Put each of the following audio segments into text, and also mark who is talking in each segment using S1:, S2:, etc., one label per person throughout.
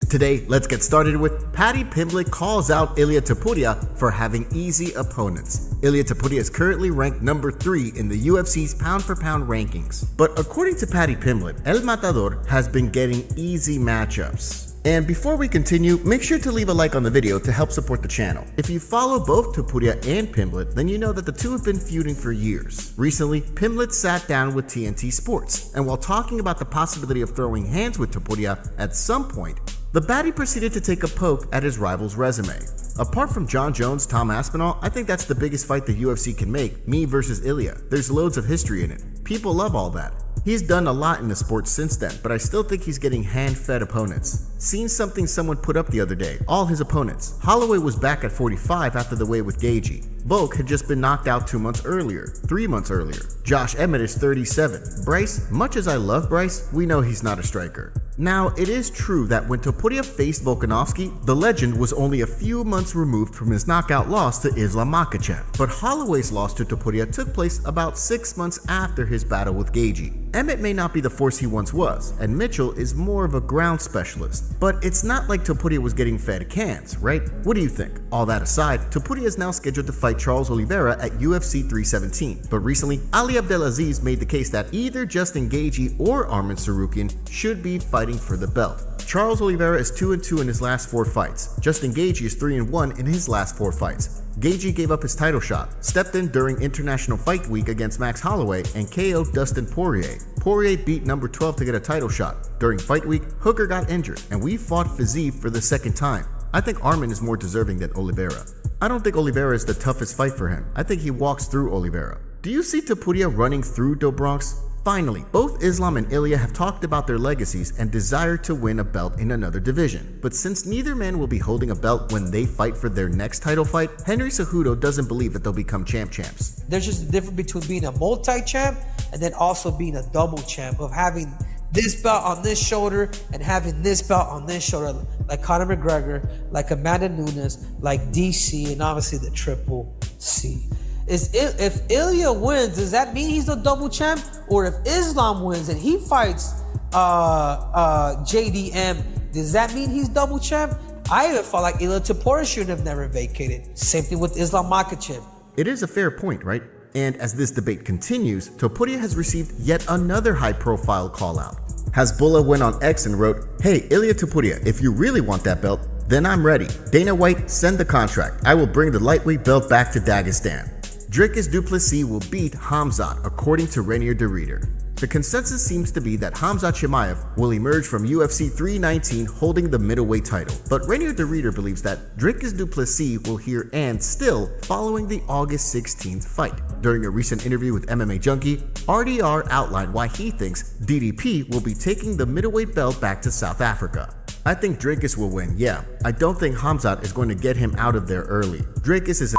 S1: Today, let's get started with Paddy Pimblett calls out Ilia Topuria for having easy opponents. Ilia Topuria is currently ranked number 3 in the UFC's pound-for-pound rankings. But according to Paddy Pimblett, El Matador has been getting easy matchups. And before we continue, make sure to leave a like on the video to help support the channel. If you follow both Topuria and Pimblett, then you know that the two have been feuding for years. Recently, Pimblett sat down with TNT Sports, and while talking about the possibility of throwing hands with Topuria at some point, the baddie proceeded to take a poke at his rival's resume. Apart from Jon Jones, Tom Aspinall, I think that's the biggest fight the UFC can make, me versus Ilia. There's loads of history in it. People love all that. He's done a lot in the sport since then, but I still think he's getting hand-fed opponents. Seen something someone put up the other day, all his opponents. Holloway was back at 45 after the way with Gaethje. Volk had just been knocked out 2 months earlier, 3 months earlier. Josh Emmett is 37. Bryce, much as I love Bryce, we know he's not a striker. Now, it is true that when Topuria faced Volkanovski, the legend was only a few months removed from his knockout loss to Islam Makhachev. But Holloway's loss to Topuria took place about 6 months after his battle with Gaethje. Emmett may not be the force he once was, and Mitchell is more of a ground specialist. But it's not like Topuria was getting fed cans, right? What do you think? All that aside, Topuria is now scheduled to fight Charles Oliveira at UFC 317. But recently, Ali Abdelaziz made the case that either Justin Gaethje or Arman Tsarukyan should be fighting for the belt. Charles Oliveira is 2-2 in his last 4 fights. Justin Gaethje is 3-1 in his last 4 fights. Gaethje gave up his title shot, stepped in during International Fight Week against Max Holloway, and KO'd Dustin Poirier. Poirier beat number 12 to get a title shot. During Fight Week, Hooker got injured, and we fought Fiziev for the second time. I think Arman is more deserving than Oliveira. I don't think Oliveira is the toughest fight for him. I think he walks through Oliveira. Do you see Topuria running through Do Bronx? Finally, both Islam and Ilia have talked about their legacies and desire to win a belt in another division. But since neither man will be holding a belt when they fight for their next title fight, Henry Cejudo doesn't believe that they'll become champs.
S2: There's just a difference between being a multi-champ and then also being a double champ, of having this belt on this shoulder and having this belt on this shoulder, like Conor McGregor, like Amanda Nunes, like DC, and obviously the Triple C. If Ilia wins, does that mean he's the double champ? Or if Islam wins and he fights JDM, does that mean he's double champ? I even felt like Ilia Topuria should have never vacated. Same thing with Islam Makhachev.
S1: It is a fair point, right? And as this debate continues, Topuria has received yet another high-profile call-out. Hasbullah went on X and wrote, "Hey, Ilia Topuria, if you really want that belt, then I'm ready. Dana White, send the contract. I will bring the lightweight belt back to Dagestan." Dricus du Plessis will beat Khamzat, according to Rainier de Reeder. The consensus seems to be that Khamzat Chimaev will emerge from UFC 319 holding the middleweight title, but Rainier de Reeder believes that Dricus du Plessis will hear and still following the August 16th fight. During a recent interview with MMA Junkie, RDR outlined why he thinks DDP will be taking the middleweight belt back to South Africa. I think Dricus will win, yeah. I don't think Khamzat is going to get him out of there early. Dricus is a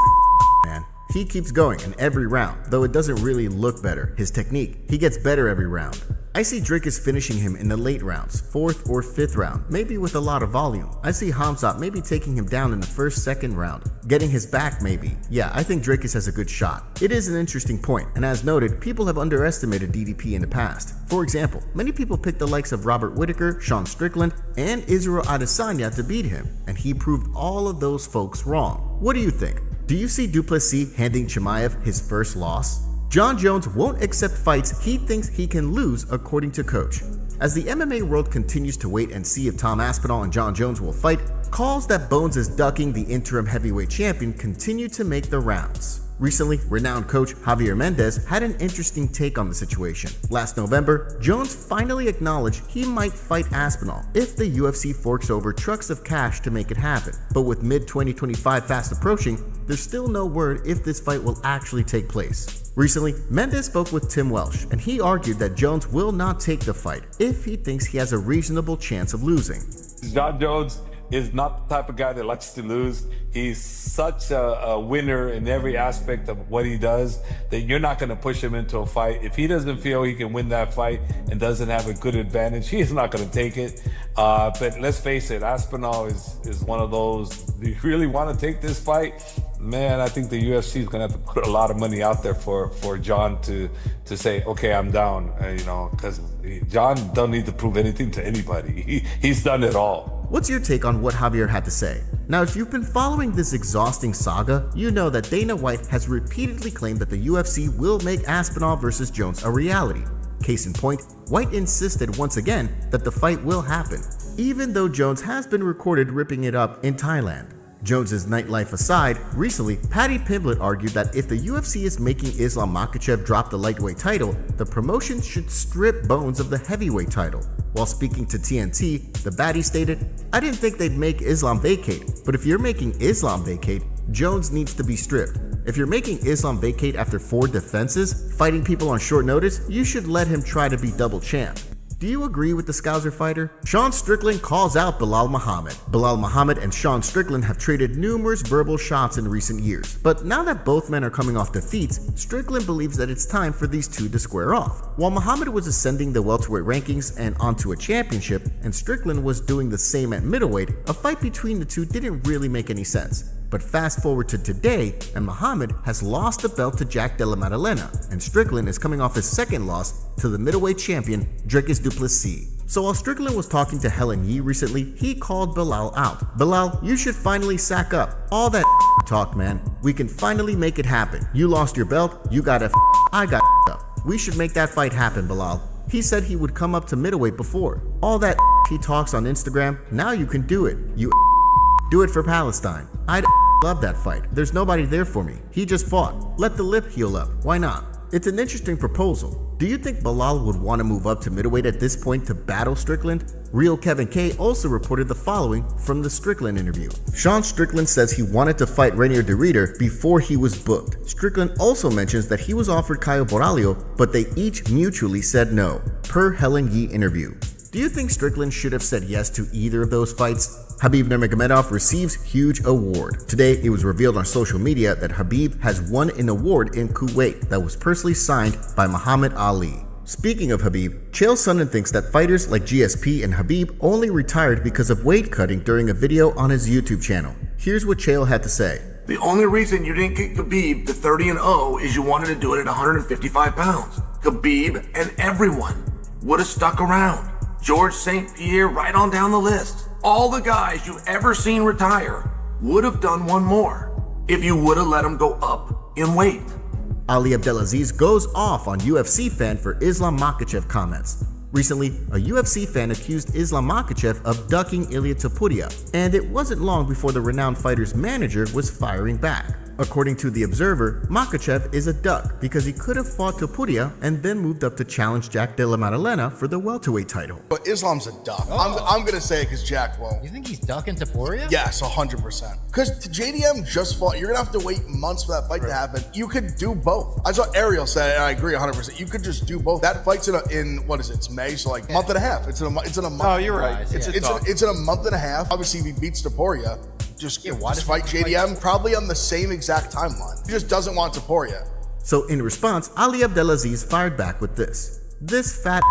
S1: man. He keeps going in every round, though it doesn't really look better. His technique, he gets better every round. I see Dricus finishing him in the late rounds, 4th or 5th round, maybe with a lot of volume. I see Khamzat maybe taking him down in the 1st, 2nd round, getting his back maybe. Yeah, I think Dricus has a good shot. It is an interesting point, and as noted, people have underestimated DDP in the past. For example, many people picked the likes of Robert Whittaker, Sean Strickland, and Israel Adesanya to beat him, and he proved all of those folks wrong. What do you think? Do you see du Plessis handing Chimaev his first loss? Jon Jones won't accept fights he thinks he can lose, according to Coach. As the MMA world continues to wait and see if Tom Aspinall and Jon Jones will fight, calls that Bones is ducking the interim heavyweight champion continue to make the rounds. Recently, renowned coach Javier Mendez had an interesting take on the situation. Last November, Jones finally acknowledged he might fight Aspinall if the UFC forks over trucks of cash to make it happen. But with mid-2025 fast approaching, there's still no word if this fight will actually take place. Recently, Mendez spoke with Tim Welsh, and he argued that Jones will not take the fight if he thinks he has a reasonable chance of losing.
S3: Jon Jones is not the type of guy that likes to lose. He's such a winner in every aspect of what he does that you're not going to push him into a fight. If he doesn't feel he can win that fight and doesn't have a good advantage, he's not going to take it. But let's face it, Aspinall is one of those, do you really want to take this fight? Man, I think the UFC is going to have to put a lot of money out there for Jon to say, okay, I'm down, because Jon don't need to prove anything to anybody. He's done it all.
S1: what's your take on what Javier had to say? Now, if you've been following this exhausting saga, you know that Dana White has repeatedly claimed that the UFC will make Aspinall vs. Jones a reality. Case in point, White insisted once again that the fight will happen, even though Jones has been recorded ripping it up in Thailand. Jones's nightlife aside, recently, Paddy Pimblett argued that if the UFC is making Islam Makhachev drop the lightweight title, the promotion should strip Bones of the heavyweight title. While speaking to TNT, the baddie stated, "I didn't think they'd make Islam vacate, but if you're making Islam vacate, Jones needs to be stripped. If you're making Islam vacate after 4 defenses, fighting people on short notice, you should let him try to be double champ." Do you agree with the Scouser fighter? Sean Strickland calls out Belal Muhammad. Belal Muhammad and Sean Strickland have traded numerous verbal shots in recent years, but now that both men are coming off defeats, Strickland believes that it's time for these two to square off. While Muhammad was ascending the welterweight rankings and onto a championship, and Strickland was doing the same at middleweight, a fight between the two didn't really make any sense. But fast forward to today, and Muhammad has lost the belt to Jack Della Maddalena, and Strickland is coming off his second loss to the middleweight champion, Dricus du Plessis. So while Strickland was talking to Helen Yee recently, he called Belal out. "Belal, you should finally sack up. All that talk, man. We can finally make it happen. You lost your belt, you got I got up. We should make that fight happen, Belal." He said he would come up to middleweight before. All that he talks on Instagram, now you can do it. You do it for Palestine. I'd love that fight. There's nobody there for me. He just fought. Let the lip heal up. Why not? It's an interesting proposal. Do you think Belal would want to move up to middleweight at this point to battle Strickland? Real Kevin K also reported the following from the Strickland interview. Sean Strickland says he wanted to fight Renier de Ridder before he was booked. Strickland also mentions that he was offered Caio Borralho, but they each mutually said no, per Helen Yee interview. Do you think Strickland should have said yes to either of those fights? Khabib Nurmagomedov receives huge award. Today, it was revealed on social media that Khabib has won an award in Kuwait that was personally signed by Muhammad Ali. Speaking of Khabib, Chael Sonnen thinks that fighters like GSP and Khabib only retired because of weight cutting during a video on his YouTube channel. Here's what Chael had to say.
S4: "The only reason you didn't get Khabib to 30-0 is you wanted to do it at 155 pounds. Khabib and everyone would have stuck around. George St. Pierre right on down the list. All the guys you've ever seen retire would have done one more if you would have let them go up in weight." Ali
S1: Abdelaziz goes off on UFC fan for Islam Makhachev comments. Recently, a UFC fan accused Islam Makhachev of ducking Ilia Topuria, and it wasn't long before the renowned fighter's manager was firing back. According to The Observer, Makhachev is a duck because he could have fought Topuria and then moved up to challenge Jack Della Maddalena for the welterweight title.
S5: But Islam's a duck. I'm going to say it because Jack won't.
S6: You think he's ducking Topuria?
S5: Yes, 100%. Because JDM just fought. You're going to have to wait months for that fight to happen. You could do both. I saw Ariel say, and I agree 100%. You could just do both. That fight's in what is it? It's May, so like a month and a half. It's in a month.
S6: Oh, you're right.
S5: It's in a month and a half. Obviously, if he beats Topuria, just fight JDM probably on the same exact timeline. He just doesn't want Topuria.
S1: So in response, Ali Abdelaziz fired back with this. "This fat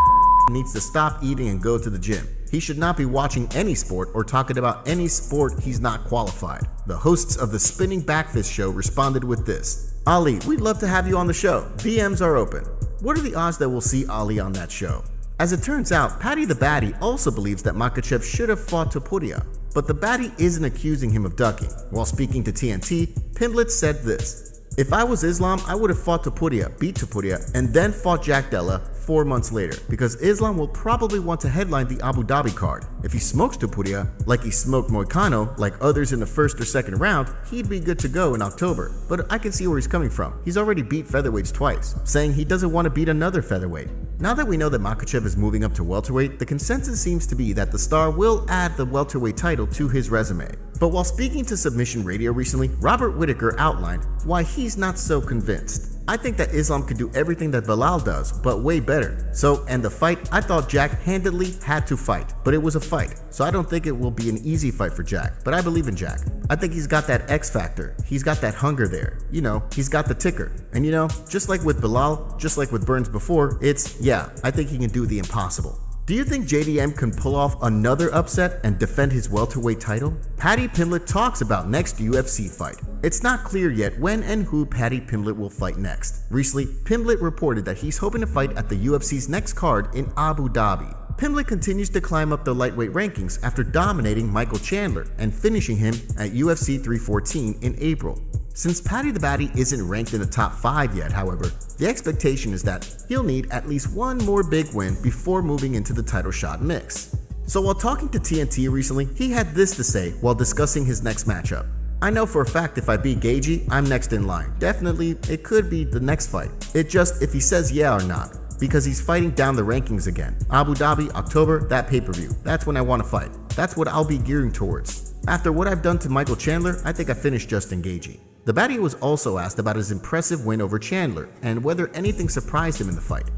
S1: needs to stop eating and go to the gym. He should not be watching any sport or talking about any sport he's not qualified." The hosts of the Spinning Backfist show responded with this. "Ali, we'd love to have you on the show. DMs are open." What are the odds that we'll see Ali on that show? As it turns out, Paddy the Baddie also believes that Makhachev should have fought Topuria, but the Baddie isn't accusing him of ducking. While speaking to TNT, Pimblett said this. "If I was Islam, I would have fought Topuria, beat Topuria, and then fought Jack Della 4 months later, because Islam will probably want to headline the Abu Dhabi card. If he smokes Topuria, like he smoked Moicano, like others in the first or second round, he'd be good to go in October. But I can see where he's coming from. He's already beat featherweights twice, saying he doesn't want to beat another featherweight." Now that we know that Makhachev is moving up to welterweight, the consensus seems to be that the star will add the welterweight title to his resume. But while speaking to Submission Radio recently, Robert Whittaker outlined why he's not so convinced. "I think that Islam could do everything that Belal does, but way better. So, and the fight, I thought Jack handedly had to fight, but it was a fight. So I don't think it will be an easy fight for Jack, but I believe in Jack. I think he's got that X factor. He's got that hunger there. You know, he's got the ticker. And you know, just like with Belal, just like with Burns before, yeah, I think he can do the impossible." Do you think JDM can pull off another upset and defend his welterweight title? Paddy Pimblett talks about next UFC fight. It's not clear yet when and who Paddy Pimblett will fight next. Recently, Pimblett reported that he's hoping to fight at the UFC's next card in Abu Dhabi. Pimblett continues to climb up the lightweight rankings after dominating Michael Chandler and finishing him at UFC 314 in April. Since Paddy the Baddy isn't ranked in the top 5 yet, however, the expectation is that he'll need at least one more big win before moving into the title shot mix. So while talking to TNT recently, he had this to say while discussing his next matchup. "I know for a fact if I beat Gaethje, I'm next in line. Definitely, it could be the next fight. It just if he says yeah or not, because he's fighting down the rankings again. Abu Dhabi, October, that pay-per-view. That's when I want to fight. That's what I'll be gearing towards. After what I've done to Michael Chandler, I think I finished Justin Gaethje." The Baddy was also asked about his impressive win over Chandler and whether anything surprised him in the fight.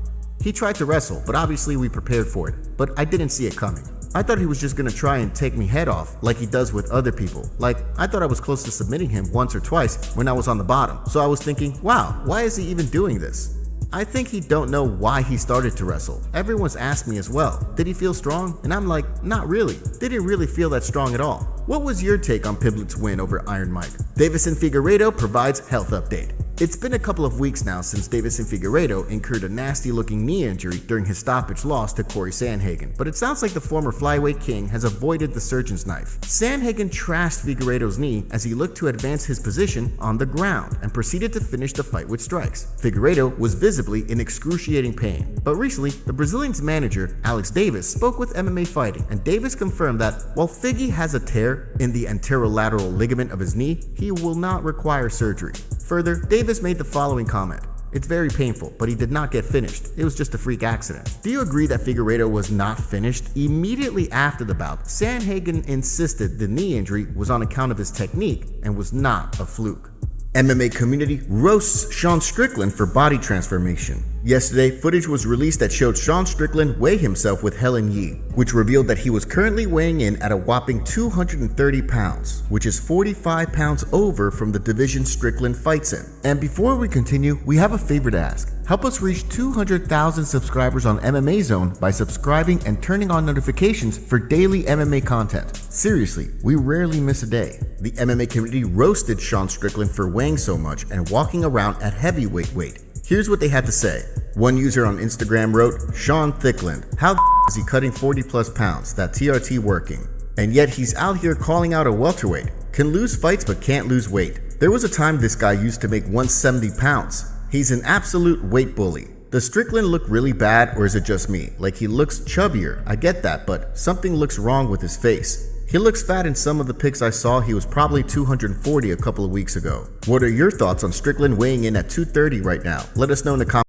S1: He tried to wrestle, but obviously we prepared for it, but I didn't see it coming. I thought he was just gonna try and take me head off like he does with other people. Like, I thought I was close to submitting him once or twice when I was on the bottom. So I was thinking, wow, why is he even doing this? I think he don't know why he started to wrestle. Everyone's asked me as well, did he feel strong? And I'm like, not really. Didn't really feel that strong at all. What was your take on Pimblett's win over Iron Mike? Deiveson Figueiredo provides health update. It's been a couple of weeks now since Deiveson Figueiredo incurred a nasty-looking knee injury during his stoppage loss to Corey Sandhagen, but it sounds like the former flyweight king has avoided the surgeon's knife. Sandhagen trashed Figueiredo's knee as he looked to advance his position on the ground and proceeded to finish the fight with strikes. Figueiredo was visibly in excruciating pain, but recently, the Brazilian's manager, Alex Davis, spoke with MMA Fighting, and Davis confirmed that while Figgy has a tear in the anterolateral ligament of his knee, he will not require surgery. Further, Davis made the following comment: "It's very painful, but he did not get finished. It was just a freak accident." Do you agree that Figueiredo was not finished? Immediately after the bout, Sandhagen insisted the knee injury was on account of his technique and was not a fluke. MMA community roasts Sean Strickland for body transformation. Yesterday, footage was released that showed Sean Strickland weigh himself with Helen Yee, which revealed that he was currently weighing in at a whopping 230 pounds, which is 45 pounds over from the division Strickland fights in. And before we continue, we have a favor to ask. Help us reach 200,000 subscribers on MMA Zone by subscribing and turning on notifications for daily MMA content. Seriously, we rarely miss a day. The MMA community roasted Sean Strickland for weighing so much and walking around at heavyweight weight. Here's what they had to say. One user on Instagram wrote, "Sean Thickland, how is he cutting 40 plus pounds? That TRT working. And yet he's out here calling out a welterweight. Can lose fights but can't lose weight. There was a time this guy used to make 170 pounds. He's an absolute weight bully. Does Strickland look really bad, or is it just me? Like, he looks chubbier, I get that, but something looks wrong with his face. He looks fat in some of the pics I saw. He was probably 240 a couple of weeks ago." What are your thoughts on Strickland weighing in at 230 right now? Let us know in the comments.